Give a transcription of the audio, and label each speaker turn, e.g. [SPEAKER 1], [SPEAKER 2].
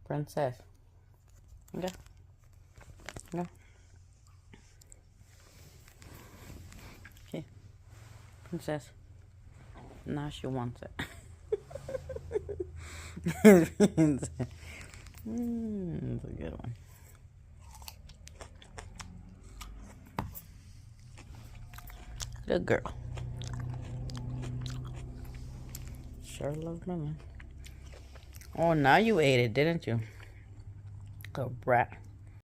[SPEAKER 1] Princess. Okay. No. Okay. Princess. Now she wants it. It's a good one. Good girl. Sure love lemon. Oh, now you ate it, didn't you? Good brat.